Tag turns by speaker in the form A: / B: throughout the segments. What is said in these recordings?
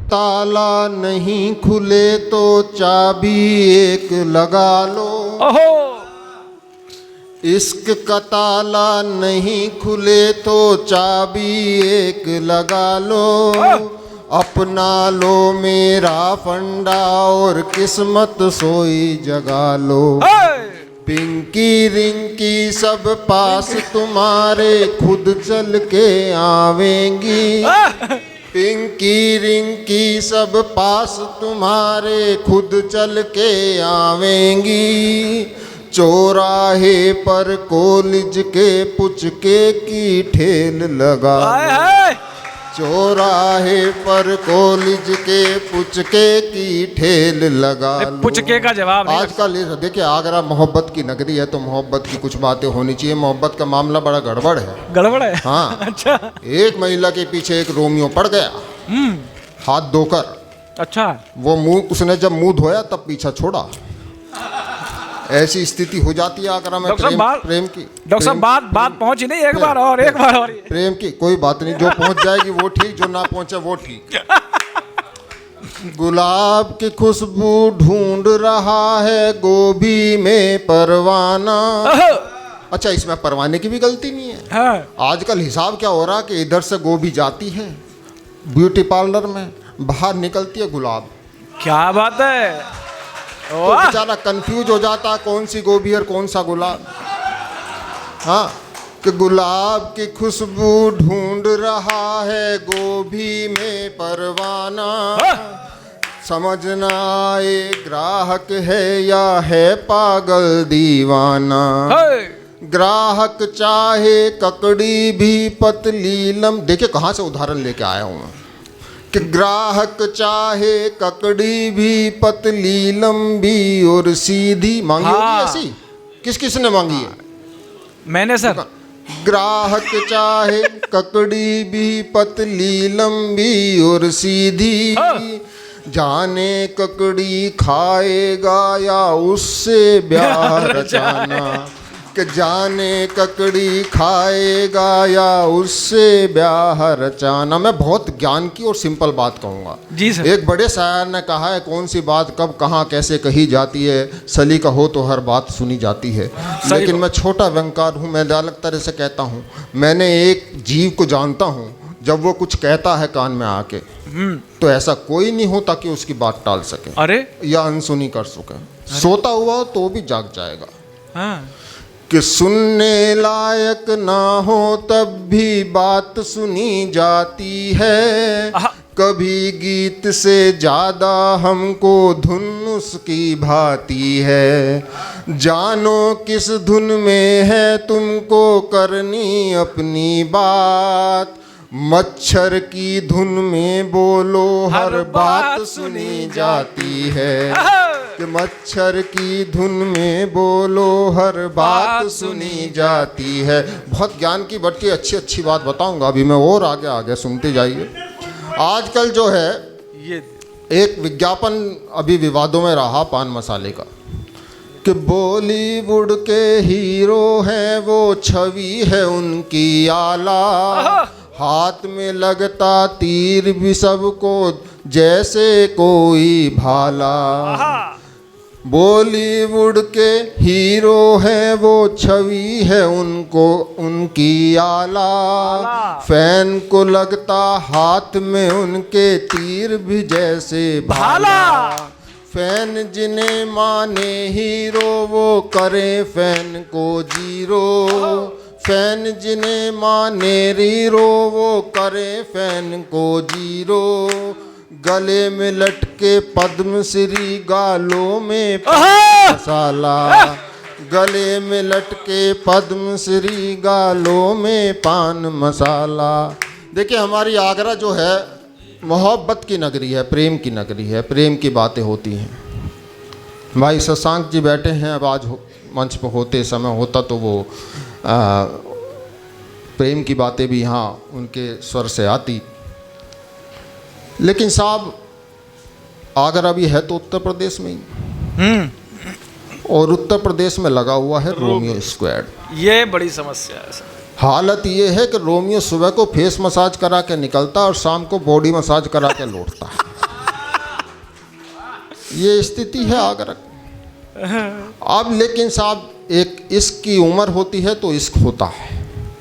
A: ताला नहीं खुले तो चाबी एक लगा लो।
B: ओहो,
A: इश्क का ताला नहीं खुले तो चाबी एक लगा लो। अपना लो मेरा फंडा और किस्मत सोई जगा लो। पिंकी रिंकी सब पास तुम्हारे खुद चल के आवेंगी। पिंकी रिंकी सब पास तुम्हारे खुद चल के आवेंगी। चौराहे पर कॉलेज के पुचके की ठेल लगा। चौराहे पर कॉलेज के पुचके की ठेल लगा।
B: पुचके का जवाब नहीं।
A: आजकल देखिए, आगरा मोहब्बत की नगरी है तो मोहब्बत की कुछ बातें होनी चाहिए। मोहब्बत का मामला बड़ा गड़बड़ है।
B: गड़बड़ है?
A: हाँ।
B: अच्छा।
A: एक महिला के पीछे एक रोमियो पड़ गया हाथ धोकर।
B: अच्छा।
A: वो मुंह, उसने जब मुंह धोया तब पीछा छोड़ा। ऐसी स्थिति हो जाती है आगरा में प्रेम की।
B: डॉक्टर साहब बात पहुंची नहीं। एक बार और
A: प्रेम की कोई बात नहीं, जो पहुंच जाएगी वो ठीक, जो ना पहुंचे वो ठीक। गुलाब की खुशबू ढूंढ रहा है गोभी में परवाना। अच्छा, इसमें परवाने की भी गलती नहीं है।
B: हाँ।
A: आजकल हिसाब क्या हो रहा कि इधर से गोभी जाती है ब्यूटी पार्लर में, बाहर निकलती है गुलाब।
B: क्या बात है।
A: तो बेचारा कंफ्यूज हो जाता कौन सी गोभी और कौन सा गुलाब। हाँ, कि गुलाब की खुशबू ढूंढ रहा है गोभी में परवाना। समझना आए ग्राहक है या है पागल दीवाना। ग्राहक चाहे ककड़ी भी पतली लम। देखिए कहाँ से उदाहरण लेके आया हूँ मैं कि ग्राहक चाहे ककड़ी भी पतली लंबी और सीधी। मांगी होगी ऐसी? किस किस ने मांगी है?
B: मैंने सर।
A: ग्राहक चाहे ककड़ी भी पतली लंबी और सीधी। जाने ककड़ी खाएगा या उससे ब्याह रचाना। कि जाने ककड़ी खाएगा या उससे ब्याह रचाना। मैं बहुत ज्ञान की और सिंपल बात कहूँगा
B: जी सर।
A: एक बड़े शायर ने कहा है, कौन सी बात कब कहाँ कैसे कही जाती है, सलीका हो तो हर बात सुनी जाती है। लेकिन मैं छोटा व्यंगकार हूँ, मैं अलग तरह से कहता हूँ। मैंने एक जीव को जानता हूँ, जब वो कुछ कहता है कान में आके तो ऐसा कोई नहीं होता कि उसकी बात टाल सके।
B: अरे,
A: या अनसुनी कर सके। सोता हुआ तो भी जाग जाएगा।
B: हाँ।
A: कि सुनने लायक ना हो तब भी बात सुनी जाती है। कभी गीत से ज्यादा हमको धुन उसकी भाती है। जानो किस धुन में है तुमको करनी अपनी बात। मच्छर की धुन में बोलो हर बात सुनी जाती है। कि मच्छर की धुन में बोलो हर बात सुनी जाती है। बहुत ज्ञान की बढ़ती अच्छी अच्छी बात बताऊंगा अभी मैं, और आगे आगे सुनते जाइए। आजकल जो है
B: ये
A: एक विज्ञापन अभी विवादों में रहा पान मसाले का, कि बॉलीवुड के हीरो हैं वो छवि है उनकी आला। हाथ में लगता तीर भी सबको जैसे कोई भाला। बॉलीवुड के हीरो हैं वो छवि है उनको उनकी आला। फैन को लगता हाथ में उनके तीर भी जैसे भाला। फैन जिन्हें माने हीरो वो करे फैन को जीरो। फैन जिन्हें माने हीरो वो करे फैन को जीरो। गले में लटके पद्मश्री गालों में मसाला। गले में लटके पद्मश्री गालों में पान मसाला। देखिए हमारी आगरा जो है मोहब्बत की नगरी है, प्रेम की नगरी है। प्रेम की बातें होती हैं। भाई शशांक जी बैठे हैं, अब आज मंच पर होते समय होता तो वो प्रेम की बातें भी यहाँ उनके स्वर से आती। लेकिन साहब आगरा भी है तो उत्तर प्रदेश में ही, और उत्तर प्रदेश में लगा हुआ है रोमियो स्क्वाड।
B: ये बड़ी समस्या है सर।
A: हालत ये है कि रोमियो सुबह को फेस मसाज करा के निकलता और शाम को बॉडी मसाज करा के लौटता है। ये स्थिति है आगरा। अब लेकिन साहब एक इश्क की उम्र होती है तो इश्क होता है।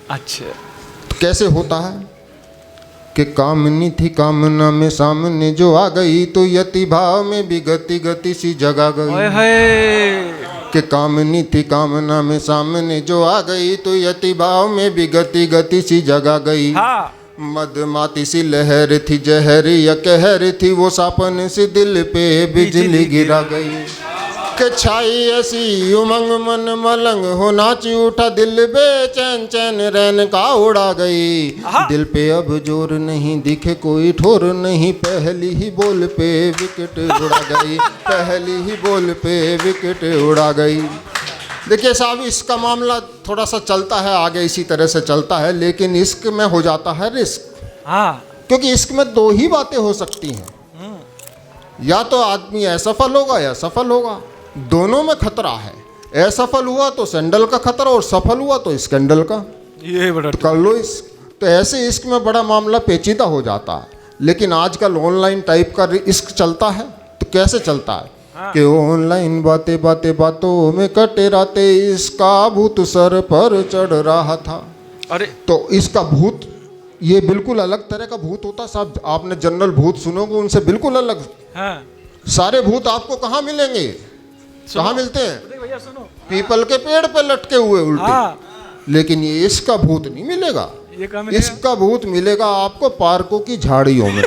B: अच्छा,
A: तो कैसे होता है कि कामनी थी कामना में सामने जो आ गई तो यति भाव में भी गति गति सी जगा
B: ओए
A: गई।
B: होए,
A: कि कामनी थी कामना में सामने जो आ गई तो यति भाव में भी गति गति सी जगा गई।
B: हाँ,
A: मदमाती सी लहर थी जहर या कहर थी वो सापन सी दिल पे बिजली गिरा गई। कि छाई ऐसी उमंग मन मलंग हो नाची उठा दिल बेचैन चैन रैन का उड़ा गई। दिल पे अब जोर नहीं दिखे कोई ठोर नहीं पहली ही बोल पे विकेट उड़ा गई। पहली ही बोल पे विकेट उड़ा गई। देखिए साहब इसका मामला थोड़ा सा चलता है आगे इसी तरह से चलता है, लेकिन इश्क में हो जाता है रिस्क।
B: हाँ,
A: क्योंकि इश्क में दो ही बातें हो सकती हैं, या तो आदमी असफल होगा या सफल होगा, दोनों में खतरा है। असफल हुआ तो सैंडल का खतरा और सफल हुआ तो स्कैंडल का।
B: ये बड़ा
A: कर लो इश्क। तो ऐसे इश्क में बड़ा मामला पेचीदा हो जाता है। लेकिन आजकल ऑनलाइन टाइप का इश्क चलता है। तो कैसे चलता है कि ऑनलाइन बातें बातें बातों में कटे राते इसका भूत सर पर चढ़ रहा था।
B: अरे
A: तो इसका भूत ये बिल्कुल अलग तरह का भूत होता साहब। आपने जनरल भूत सुनोगे, उनसे बिल्कुल अलग।
B: हाँ,
A: सारे भूत आपको कहाँ मिलेंगे? कहाँ मिलते हैं?
B: भैया सुनो,
A: पीपल के पेड़ पे लटके हुए उल्टे।
B: हाँ,
A: लेकिन ये इसका भूत नहीं मिलेगा।
B: ये कहाँ मिलेगा?
A: इसका भूत मिलेगा आपको पार्कों की झाड़ियों में।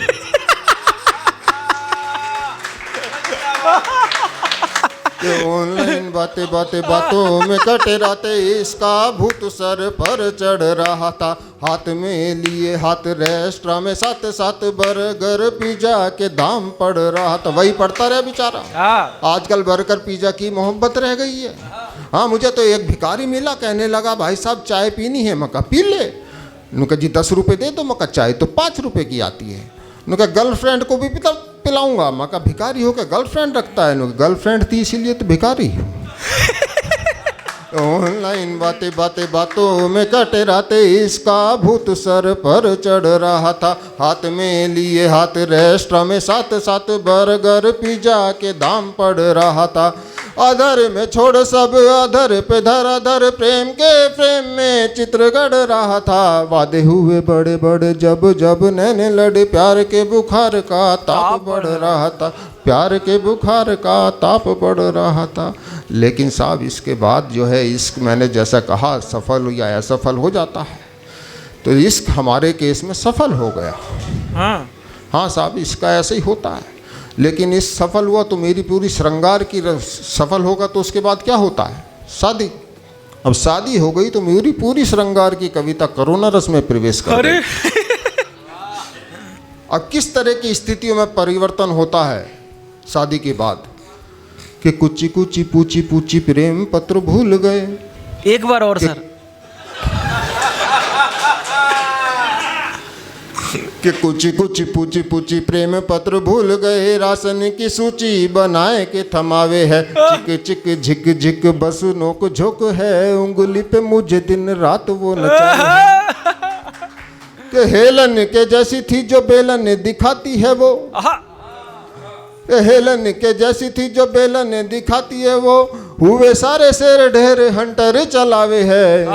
A: ऑनलाइन बातें बातें बातों में कटे राते इसका भूत सर पर चढ़ रहा था। हाथ में लिए हाथ रेस्टोरेंट में साथ साथ बर्गर पिज्जा के दाम पड़ रहा था। वही पड़ता रहे बेचारा।
B: हाँ,
A: आजकल बर्गर पिज्जा की मोहब्बत रह गई है। हाँ, मुझे तो एक भिखारी मिला, कहने लगा भाई साहब चाय पीनी है। मैं कहा पी ले। उनका जी 10 रुपये दे दो। मैं कहा चाय तो 5 रुपये की आती है। उनका गर्लफ्रेंड को भी पिलाऊंगा। मैं कहा भिखारी हो के गर्लफ्रेंड रखता है? गर्लफ्रेंड थी इसीलिए तो भिखारी। ऑनलाइन बातें बातें बातों में कटे राते इसका भूत सर पर चढ़ रहा था। हाथ में लिए हाथ रेस्टोरेंट में साथ साथ बर्गर पिज्जा के दाम पड़ रहा था। अधर में छोड़ सब अधर पे धराधर प्रेम के प्रेम में चित्र गढ़ रहा था। वादे हुए बड़े बड़े जब जब नैने लड़े प्यार के बुखार का ताप बढ़ रहा था। प्यार के बुखार का ताप बढ़ रहा था। लेकिन साहब इसके बाद जो है इश्क, मैंने जैसा कहा, सफल या असफल हो जाता है। तो इश्क हमारे केस में सफल हो गया।
B: हाँ,
A: हाँ साहब इसका ऐसे ही होता है। लेकिन इस सफल हुआ तो मेरी पूरी श्रृंगार की सफल होगा तो उसके बाद क्या होता है? शादी। अब शादी हो गई तो मेरी पूरी श्रृंगार की कविता करुणा रस में प्रवेश कर
B: अरे
A: गई। अब किस तरह की स्थितियों में परिवर्तन होता है शादी के बाद कि कुची कुची पूची पूची प्रेम पत्र भूल गए।
B: एक बार और सर।
A: कि कुची कुची पूची पूची प्रेम पत्र भूल गए। राशन की सूची बनाए के थमावे है। चिक चिक झिक झिक बस नोक झोंक है। उंगली पे मुझे दिन रात वो नचाए। कि हेलन के जैसी थी जो बेलन दिखाती है वो। हेलन के जैसी थी जो बेलन दिखाती है वो। हुए सारे शेर ढेर हंटर चलावे है।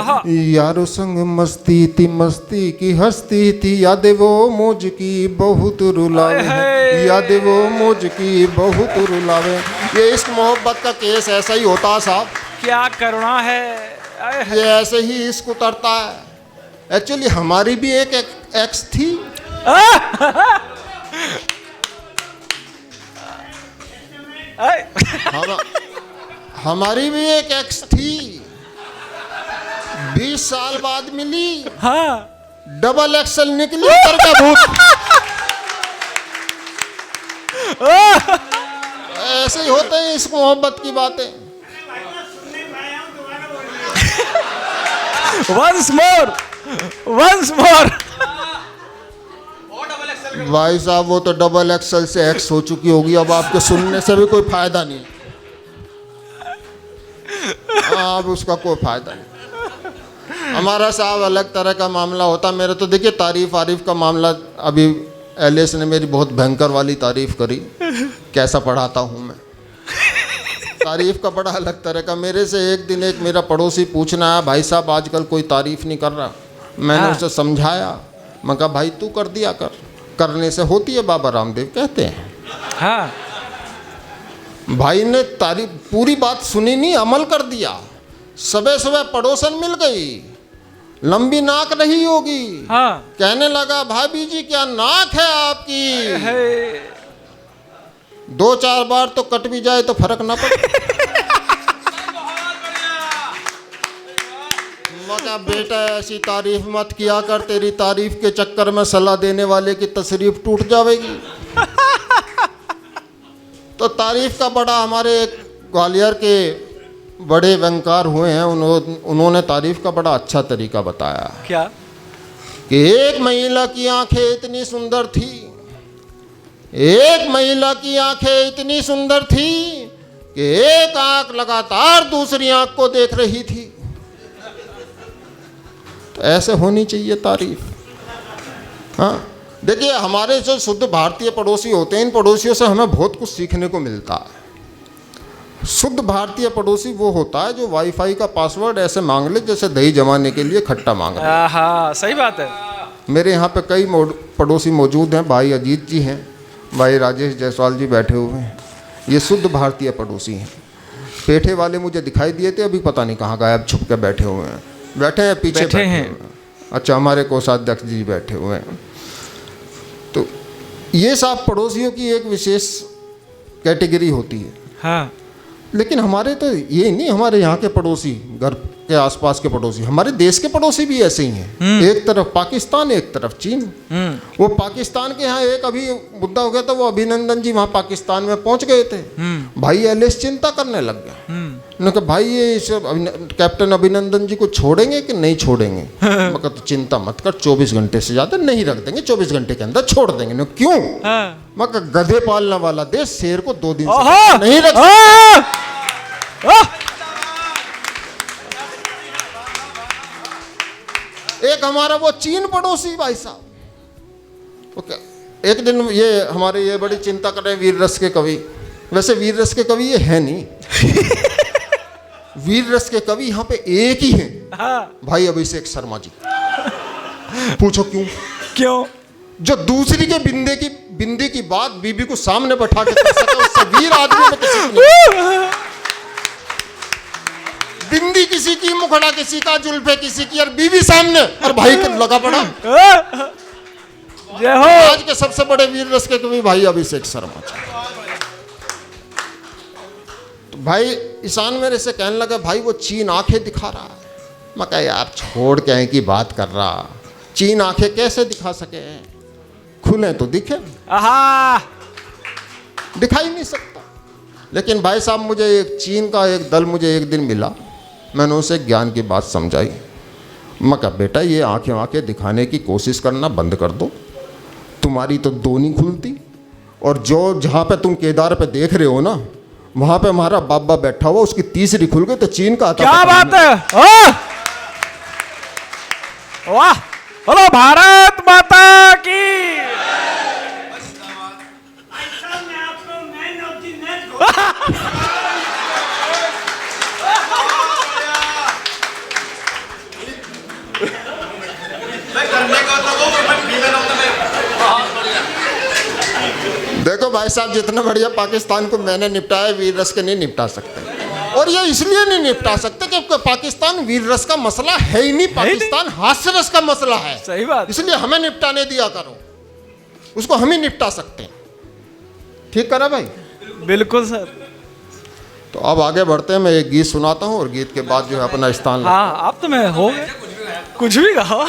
A: यारों संग मस्ती थी मस्ती की हस्ती थी। यादें वो मौज की बहुत रुलावे है। यादें वो मौज की बहुत रुलावे। ये इश्क मोहब्बत का केस ऐसा ही होता साहब।
B: क्या करुणा है।
A: ये ऐसे ही इश्क उतरता है। एक्चुअली हमारी भी एक एक्स थी। हमारी भी एक एक्स थी। 20 साल बाद मिली।
B: हाँ,
A: डबल एक्सल निकली उतर का भूत। ऐसे ही होते हैं इस मोहब्बत की बातें।
B: once more।
A: भाई साहब वो तो डबल एक्सल से एक्स हो चुकी होगी। अब आपके सुनने से भी कोई फायदा नहीं। अब उसका कोई फायदा नहीं। हमारा साहब अलग तरह का मामला होता। मेरे तो देखिए तारीफ आरिफ का मामला, अभी एलिस ने मेरी बहुत भयंकर वाली तारीफ करी, कैसा पढ़ाता हूँ मैं। तारीफ का बड़ा अलग तरह का। मेरे से एक दिन एक मेरा पड़ोसी पूछना है, भाई साहब आजकल कोई तारीफ नहीं कर रहा। मैंने
B: हाँ।
A: उसे समझाया, मैं कहा भाई तू कर दिया कर, करने से होती है, बाबा रामदेव कहते हैं।
B: हाँ
A: भाई ने तारीफ पूरी बात सुनी नहीं, अमल कर दिया। सुबह सुबह पड़ोसन मिल गई, लंबी नाक रही होगी।
B: हाँ
A: कहने लगा भाभी जी क्या नाक है आपकी,
B: है।
A: 2-4 बार तो कट भी जाए तो फर्क ना पड़े। मगर बेटा ऐसी तारीफ मत किया कर, तेरी तारीफ के चक्कर में सलाह देने वाले की तशरीफ टूट जाएगी। तो तारीफ का बड़ा, हमारे एक ग्वालियर के बड़े व्यंगकार हुए हैं, उन्होंने तारीफ का बड़ा अच्छा तरीका बताया
B: क्या?
A: कि एक महिला की आंखें इतनी सुंदर थी, एक महिला की आंखें इतनी सुंदर थी कि एक आंख लगातार दूसरी आंख को देख रही थी। तो ऐसे होनी चाहिए तारीफ। हाँ देखिए, हमारे जो शुद्ध भारतीय पड़ोसी होते हैं, इन पड़ोसियों से हमें बहुत कुछ सीखने को मिलता है। शुद्ध भारतीय पड़ोसी वो होता है जो वाईफाई का पासवर्ड ऐसे मांग ले जैसे दही जमाने के लिए खट्टा मांग रहे।
B: हाँ सही बात है।
A: मेरे यहाँ पे कई पड़ोसी मौजूद हैं। भाई अजीत जी हैं, भाई राजेश जायसवाल जी बैठे हुए हैं, ये शुद्ध भारतीय पड़ोसी हैं। पेठे वाले मुझे दिखाई दिए थे, अभी पता नहीं कहाँ गायब छुप के बैठे हुए हैं। बैठे हैं पीछे
B: बैठे हैं।
A: हुए हैं। अच्छा, हमारे कोषाध्यक्ष जी बैठे हुए हैं। तो ये सब पड़ोसियों की एक विशेष कैटेगरी होती है।
B: हाँ
A: लेकिन हमारे तो ये नहीं, हमारे यहाँ के पड़ोसी, घर के आसपास के पड़ोसी, हमारे देश के पड़ोसी भी ऐसे ही हैं। एक तरफ पाकिस्तान, एक तरफ चीन। वो पाकिस्तान के यहाँ एक अभी मुद्दा हो गया था, वो अभिनंदन जी वहाँ पाकिस्तान में पहुँच गए थे। भाई एलिस चिंता करने लग गया। उन्होंने कहा भाई ये कैप्टन अभिनंदन जी को छोड़ेंगे कि नहीं छोड़ेंगे? मैं कहा तो चिंता मत कर, 24 घंटे से ज़्यादा नहीं रख देंगे, 24 घंटे के अंदर छोड़ देंगे। न क्यों?
B: हाँ।
A: मैं कहा गधे पालने वाला देश शेर को 2 दिन
B: ओहो!
A: से नहीं रख। एक हमारा वो चीन पड़ोसी भाई साहब, ओके, एक दिन ये हमारे ये बड़ी चिंता कर रहे हैं वीर रस के कवि। वैसे वीर रस के कवि ये है नहीं। वीर रस के कवि यहाँ पे एक ही हैं।
B: हाँ।
A: भाई अभिषेक शर्मा जी। पूछो क्यों?
B: क्यों?
A: जो दूसरी के बिंदे की बात बीबी को सामने बैठा के कर सके, उससे वीर आदमी में किसी की नहीं। बिंदी किसी की, मुखड़ा किसी का, जुल्फे किसी की, और बीवी सामने, और भाई के लगा पड़ा।
B: जय हो।
A: आज के सबसे बड़े वीर रस के कवि भाई अभिषेक शर्मा जी। तो भाई ईशान मेरे से कहने लगा भाई वो चीन आंखें दिखा रहा है। मैं कहा यार छोड़ के की बात कर रहा, चीन आंखें कैसे दिखा सके? खुले तो दिखे, दिखाई नहीं सकता। लेकिन भाई साहब मुझे एक चीन का एक दल मुझे एक दिन मिला, मैंने उसे ज्ञान की बात समझाई। मैं कहा बेटा ये आंखें दिखाने की कोशिश करना बंद कर दो, तुम्हारी तो 2 नहीं खुलती। और जो जहाँ पे तुम केदार पे देख रहे हो ना, वहाँ पे हमारा बाबा बैठा हुआ, उसकी 3री खुल गई तो चीन का आता।
B: क्या बात है? वाह, बोलो भारत माता की।
A: देखो भाई साहब जितना बढ़िया पाकिस्तान को मैंने निपटाया, वीर रस के नहीं निपटा सकते। और ये इसलिए नहीं निपटा सकते कि पाकिस्तान वीर रस का मसला है ही नहीं, पाकिस्तान हास्य रस का मसला है।
B: सही बात।
A: इसलिए हमें निपटाने दिया करो, उसको हम ही निपटा सकते हैं। ठीक करा भाई?
B: बिल्कुल सर।
A: तो अब आगे बढ़ते हैं, मैं एक गीत सुनाता हूँ और गीत के बाद जो है अपना स्थान।
B: हाँ अब तो मैं हो गए, कुछ भी कहो।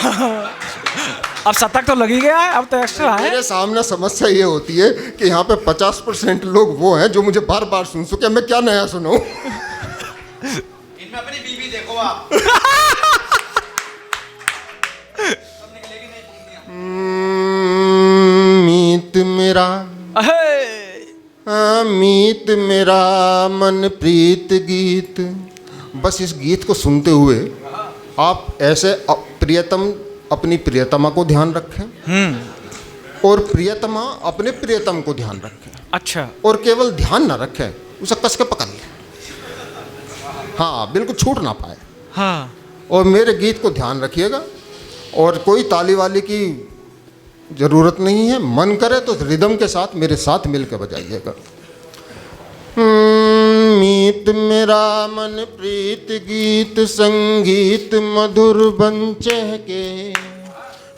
B: अब 7 तो लग ही गया है, अब तो एक्स्ट्रा है।
A: मेरे सामने समस्या ये होती है कि यहाँ पे 50% लोग वो हैं जो मुझे बार बार सुन चुके, मैं क्या नया सुनाऊं?
C: इनमें अपनी बीवी देखो आप।
A: मीत मेरा, मीत मेरा मन प्रीत गीत। बस इस गीत को सुनते हुए आप ऐसे प्रियतम अपनी प्रियतमा को ध्यान रखें और प्रियतमा अपने प्रियतम को ध्यान रखें।
B: अच्छा।
A: और केवल ध्यान ना रखें, उसे कस के पकड़ लें। हाँ, बिल्कुल छूट ना पाए।
B: हाँ।
A: और मेरे गीत को ध्यान रखिएगा और कोई ताली वाली की ज़रूरत नहीं है। मन करे तो रिदम के साथ मेरे साथ मिलकर बजाइएगा। मीत मेरा मन प्रीत गीत संगीत मधुर बन चहके,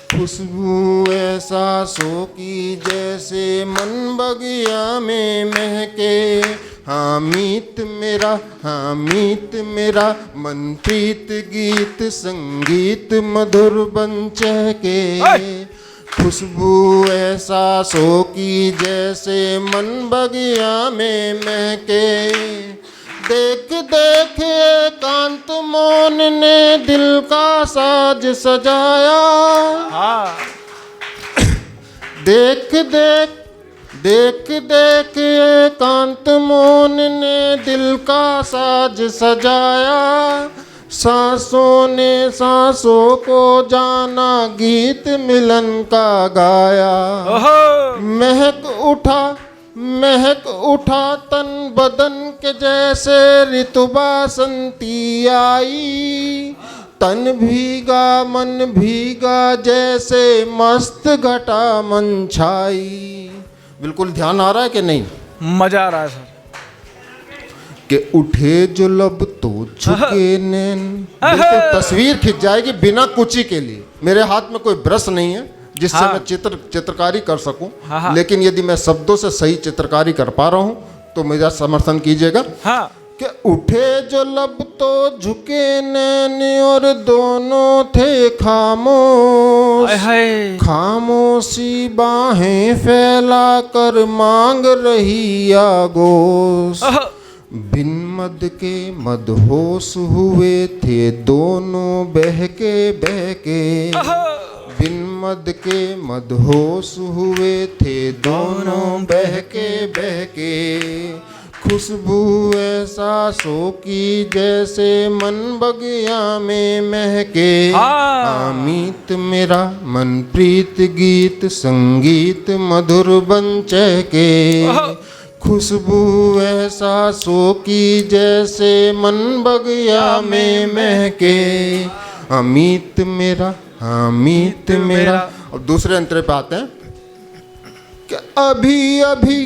A: खुशबू ऐसा सो की जैसे मन बगिया में महके। हाँ मीत मेरा मन प्रीत गीत संगीत मधुर बन चहके, खुशबू ऐसा सो की जैसे मन बगिया में महके। देख देख एकांत मौन ने दिल का साज सजाया।
B: हाँ।
A: देख देख एकांत मौन ने दिल का साज सजाया। सांसों ने सांसों को जाना गीत मिलन का गाया। महक उठा तन बदन के जैसे ऋतु बासंती आई। तन भीगा मन भीगा जैसे मस्त घटा मन छाई। बिल्कुल ध्यान आ रहा है कि नहीं?
B: मजा आ रहा है सर।
A: कि उठे जो लब तो झुके नैन। बिल्कुल तस्वीर खिंच जाएगी बिना कुची के लिए। मेरे हाथ में कोई ब्रश नहीं है जिससे
B: हाँ।
A: मैं चित्रकारी कर सकूं।
B: हाँ।
A: लेकिन यदि मैं शब्दों से सही चित्रकारी कर पा रहा हूं तो मेरा समर्थन कीजिएगा।
B: हाँ।
A: कि उठे जो लब तो झुके नैन और दोनों थे खामोश। खामोशी बाहें फैला कर मांग रही आगोश। बिन मद के मदहोश हुए थे दोनों बहके बहके। बिन मद के मदहोश हुए थे दोनों बहके बहके। खुशबू ऐसा सो की जैसे मन बगिया में महके। मीत मेरा मन प्रीत गीत संगीत मधुर बन चहके। खुशबू ऐसा सो की जैसे मन बगिया में महके। अमीत मेरा अमीत मेरा। अब दूसरे अंतरे पे आते हैं कि अभी अभी,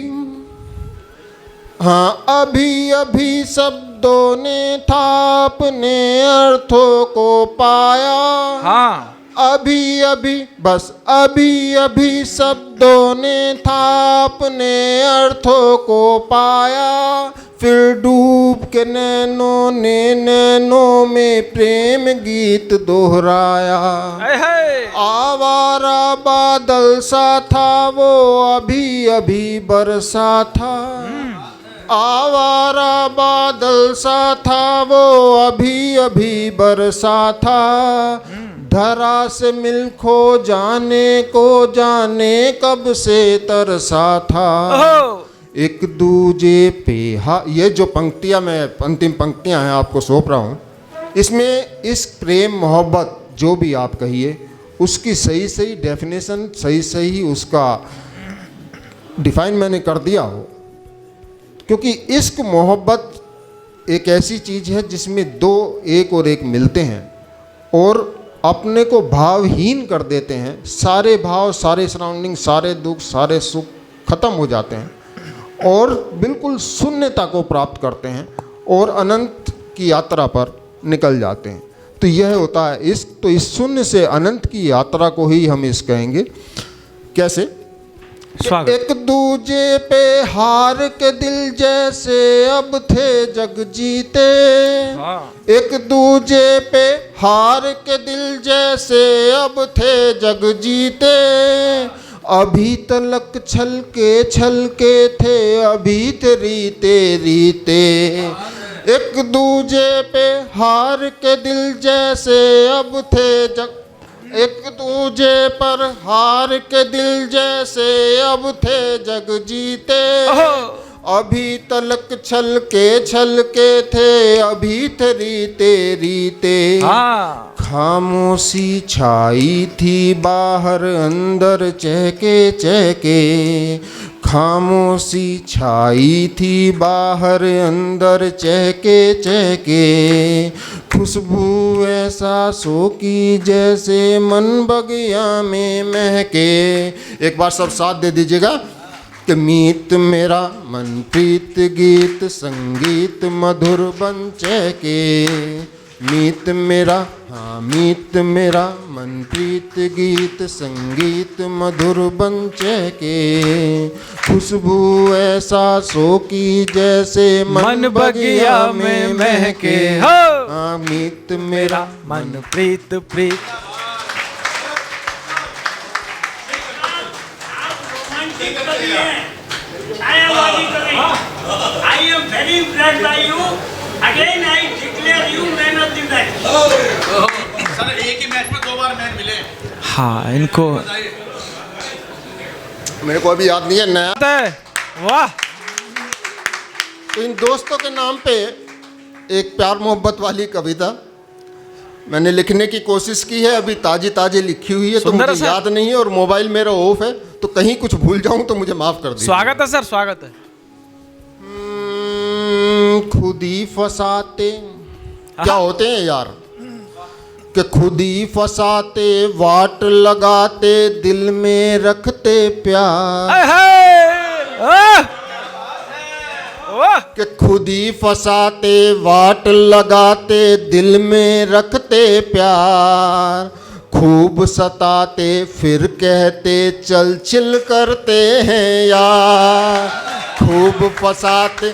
A: हाँ अभी अभी शब्दों ने था अपने अर्थों को पाया।
B: हाँ।
A: अभी अभी बस अभी अभी शब्दों ने था अपने अर्थों को पाया। फिर डूब के नैनों ने नैनों में प्रेम गीत दोहराया। आवारा बादल सा था वो अभी अभी बरसा था। आवारा बादल सा था वो अभी अभी बरसा था। धरा से मिल खो जाने को जाने कब से तरसा था। एक दूजे पे ये जो पंक्तियां मैं अंतिम पंक्तियां हैं आपको सौंप रहा हूँ, इसमें इस प्रेम मोहब्बत जो भी आप कहिए उसकी सही सही डेफिनेशन सही उसका डिफाइन मैंने कर दिया हो। क्योंकि इश्क मोहब्बत एक ऐसी चीज़ है जिसमें दो एक और एक मिलते हैं और अपने को भावहीन कर देते हैं। सारे भाव सारे सराउंडिंग सारे दुख सारे सुख खत्म हो जाते हैं और बिल्कुल शून्यता को प्राप्त करते हैं और अनंत की यात्रा पर निकल जाते हैं। तो यह होता है इश्क। तो इस शून्य से अनंत की यात्रा को ही हम इश्क कहेंगे। कैसे? एक दूजे पे हार के दिल जैसे अब थे जग जीते। एक दूजे पे हार के दिल जैसे अब थे जग जीते। अभी तलक छल के थे अभी रीते रीते। एक दूजे पे हार के दिल जैसे अब थे जग, एक दूजे पर हार के दिल जैसे अब थे जग जीते। अभी तलक छल के थे, अभी रीते रीते।
B: हाँ
A: खामोशी छाई थी बाहर अंदर चहके चहके। खामोशी छाई थी बाहर अंदर चहके चहके। खुशबू ऐसा सो की जैसे मन बगिया में महके। एक बार सब साथ दे दीजिएगा कि मीत मेरा मन प्रीत गीत संगीत मधुर बन चहके। मीत मेरा, हाँ मीत मेरा मन प्रीत गीत संगीत मधुर बन चहके। खुशबू ऐसा सो की जैसे
B: मन बगिया में महके। हो
A: हाँ मीत मेरा
B: मन प्रीत प्रीत।
D: I am very impressed by you. Again, I declare you man of the match.
C: Sir एक ही मैच में 2 बार मैच मिले।
B: हाँ इनको
A: मेरे को अभी याद नहीं है नया।
B: वाह।
A: तो इन दोस्तों के नाम पे एक प्यार मोहब्बत वाली कविता मैंने लिखने की कोशिश की है। अभी ताजी ताजी लिखी हुई है तो
B: सुंदर
A: मुझे
B: सर।
A: याद नहीं है और मोबाइल मेरा ऑफ है, तो कहीं कुछ भूल जाऊं तो मुझे माफ कर दीजिए।
B: स्वागत है सर, स्वागत है।
A: खुद ही फसाते क्या होते हैं यार, कि खुद ही फसाते वाट लगाते दिल में रखते प्यार। कि खुद ही फसाते वाट लगाते दिल में रखते प्यार। खूब सताते फिर कहते चल चिल करते हैं यार। खूब फसाते,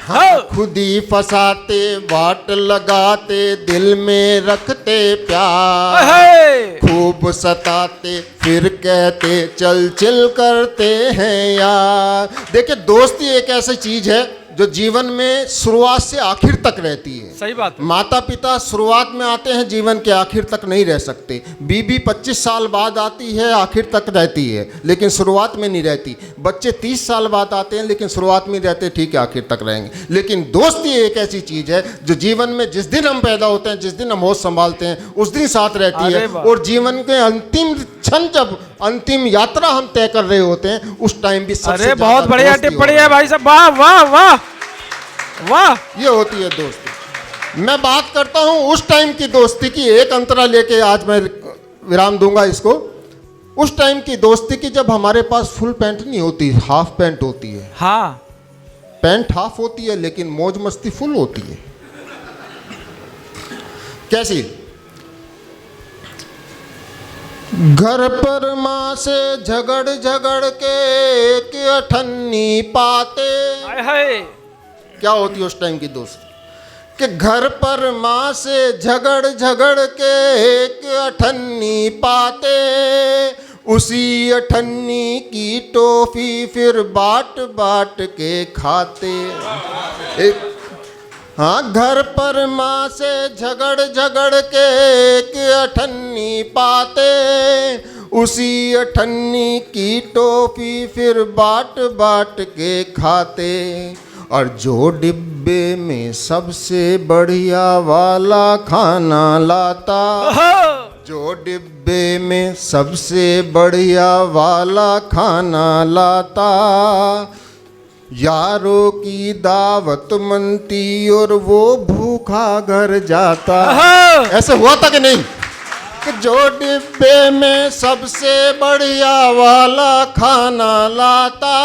A: हाँ खुद ही फसाते वाट लगाते दिल में रखते प्यार। खूब सताते फिर कहते चल चिल करते हैं यार। देखिए दोस्ती एक ऐसी चीज है जो जीवन में शुरुआत से आखिर तक रहती है।
B: सही बात है।
A: माता पिता शुरुआत में आते हैं, जीवन के आखिर तक नहीं रह सकते। बीबी 25 साल बाद आती है, आखिर तक रहती है लेकिन शुरुआत में नहीं रहती। बच्चे 30 साल बाद आते हैं लेकिन शुरुआत में रहते, ठीक है आखिर तक रहेंगे। लेकिन दोस्ती एक ऐसी चीज है जो जीवन में जिस दिन हम पैदा होते हैं, जिस दिन हम होश संभालते हैं, उस दिन साथ रहती है। और जीवन के अंतिम क्षण जब अंतिम यात्रा हम तय कर रहे होते हैं उस टाइम भी सबसे
B: अरे बहुत बढ़िया टिप्पणी है भाई साहब, वाह वाह वाह वाह।
A: ये होती है दोस्ती। मैं बात करता हूं उस टाइम की दोस्ती की, एक अंतरा लेके आज मैं विराम दूंगा इसको। उस टाइम की दोस्ती की जब हमारे पास फुल पैंट नहीं होती, हाफ पैंट होती है।
B: हाँ
A: पैंट हाफ होती है लेकिन मौज मस्ती फुल होती है। कैसी? घर पर माँ से झगड़ झगड़ के एक अठन्नी पाते।
B: हाय हाय।
A: क्या होती है उस टाइम की दोस्ती? कि घर पर माँ से झगड़ झगड़ के एक अठन्नी पाते। उसी अठन्नी की टॉफी फिर बाट बाट के खाते। एक हाँ घर पर माँ से झगड़ झगड़ के एक अठन्नी पाते। उसी अठन्नी की टॉफी फिर बाट बाट के खाते। और जो डिब्बे में सबसे बढ़िया वाला खाना लाता, जो डिब्बे में सबसे बढ़िया वाला खाना लाता, यारों की दावत मनती और वो भूखा घर जाता। ऐसे हुआ था कि नहीं? कि जो डिब्बे में सबसे बढ़िया वाला खाना लाता,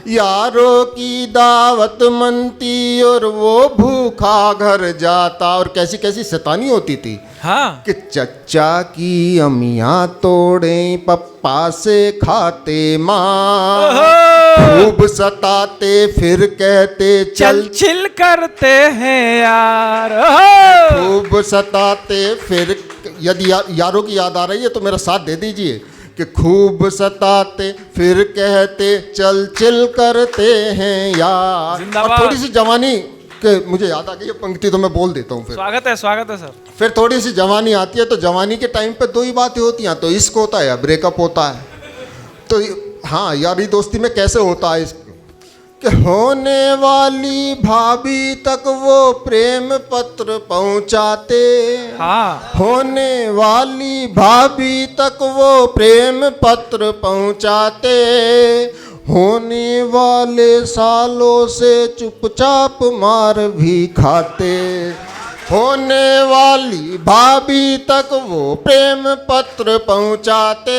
A: यारों की दावत मनती और वो भूखा घर जाता। और कैसी कैसी शैतानी होती थी।
B: हाँ
A: कि चच्चा की अमियाँ तोड़े पप्पा से खाते माँ। खूब सताते फिर कहते
B: चल चिल करते हैं यार।
A: खूब सताते फिर, यदि यारों की याद आ रही है तो मेरा साथ दे दीजिए। कि खूब सताते फिर कहते चल चिल करते हैं यार। और थोड़ी सी जवानी के मुझे याद आ गई ये पंक्ति तो मैं बोल देता हूँ। फिर
B: स्वागत है सर।
A: फिर थोड़ी सी जवानी आती है तो जवानी के टाइम पे दो ही बातें होती हैं, तो इश्क होता है या ब्रेकअप होता है। तो हाँ यारी दोस्ती में कैसे होता है इश्क? कि होने वाली भाभी तक वो प्रेम पत्र पहुंचाते।
B: हाँ
A: होने वाली भाभी तक वो प्रेम पत्र पहुंचाते। होने वाले सालों से चुपचाप मार भी खाते। होने वाली भाभी तक वो प्रेम पत्र पहुंचाते।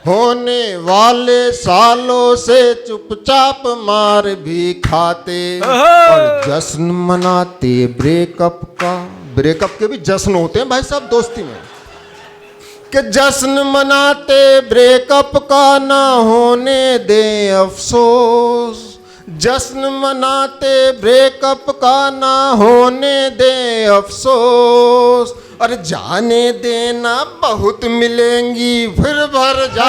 A: होने वाले सालों से चुपचाप मार भी खाते। और जश्न मनाते ब्रेकअप का। ब्रेकअप के भी जश्न होते हैं भाई साहब दोस्ती में, कि जश्न मनाते ब्रेकअप का ना होने दे अफसोस। जश्न मनाते ब्रेकअप का ना होने दे अफसोस। और जाने देना बहुत मिलेंगी फिर भर जा।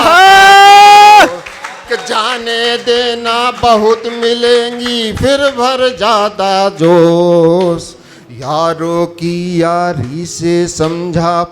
A: कि जाने देना बहुत मिलेंगी फिर भर जाता जोश। यारों की यारी से समझा